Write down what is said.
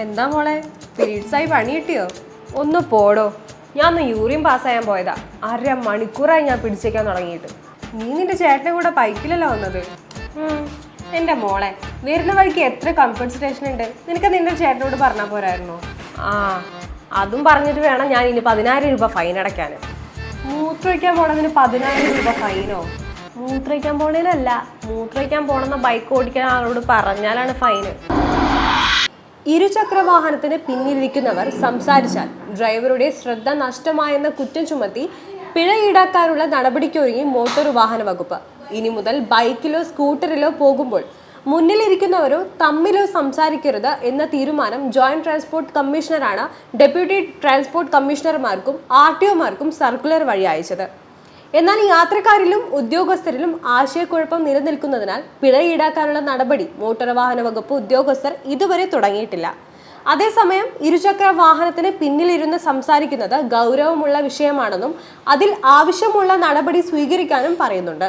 എന്താ മോളെ, പീരീഡ്സായി പണി കിട്ടിയോ? ഒന്ന് പോടോ, ഞാൻ ഒന്ന് യൂറിൻ പാസ്സായാൻ പോയതാ. 1/2 മണിക്കൂറായി ഞാൻ പിടിച്ചേക്കാൻ തുടങ്ങിയിട്ട്. നീ നിന്റെ ചേട്ടനെ കൂടെ ബൈക്കിലല്ലോ വന്നത്. എൻ്റെ മോളെ, വരുന്ന വഴിക്ക് എത്ര കംഫർട്ട് സ്റ്റേഷൻ ഉണ്ട്, നിനക്ക് നിന്റെ ചേട്ടനോട് പറഞ്ഞാൽ പോരായിരുന്നോ? ആ, അതും പറഞ്ഞിട്ട് വേണം ഞാൻ ഇനി 10,000 രൂപ ഫൈൻ അടയ്ക്കാൻ. മൂത്രമൊഴിക്കാൻ പോണതിന് 10,000 രൂപ ഫൈനോ? മൂത്രമൊഴിക്കാൻ പോണേനല്ല, മൂത്രമൊഴിക്കാൻ പോണെന്ന ബൈക്ക് ഓടിക്കാൻ ആളോട് പറഞ്ഞാലാണ് ഫൈന്. ഇരുചക്ര വാഹനത്തിന് പിന്നിലിരിക്കുന്നവർ സംസാരിച്ചാൽ ഡ്രൈവറുടെ ശ്രദ്ധ നഷ്ടമായെന്ന കുറ്റം ചുമത്തി പിഴ ഈടാക്കാനുള്ള നടപടിക്കൊരുങ്ങി മോട്ടോർ വാഹന വകുപ്പ്. ഇനി മുതൽ ബൈക്കിലോ സ്കൂട്ടറിലോ പോകുമ്പോൾ മുന്നിലിരിക്കുന്നവരോ തമ്മിലോ സംസാരിക്കരുത് എന്ന തീരുമാനം ജോയിന്റ് ട്രാൻസ്പോർട്ട് കമ്മീഷണറാണ് ഡെപ്യൂട്ടി ട്രാൻസ്പോർട്ട് കമ്മീഷണർമാർക്കും RTOമാർക്കും സർക്കുലർ വഴി അയച്ചത്. എന്നാൽ യാത്രക്കാരിലും ഉദ്യോഗസ്ഥരിലും ആശയക്കുഴപ്പം നിലനിൽക്കുന്നതിനാൽ പിഴ ഈടാക്കാനുള്ള നടപടി മോട്ടോർ വാഹന വകുപ്പ് ഉദ്യോഗസ്ഥർ ഇതുവരെ തുടങ്ങിയിട്ടില്ല. അതേസമയം ഇരുചക്ര വാഹനത്തിന് പിന്നിലിരുന്ന് സംസാരിക്കുന്നത് ഗൗരവമുള്ള വിഷയമാണെന്നും അതിൽ ആവശ്യമുള്ള നടപടി സ്വീകരിക്കാനും പറയുന്നുണ്ട്.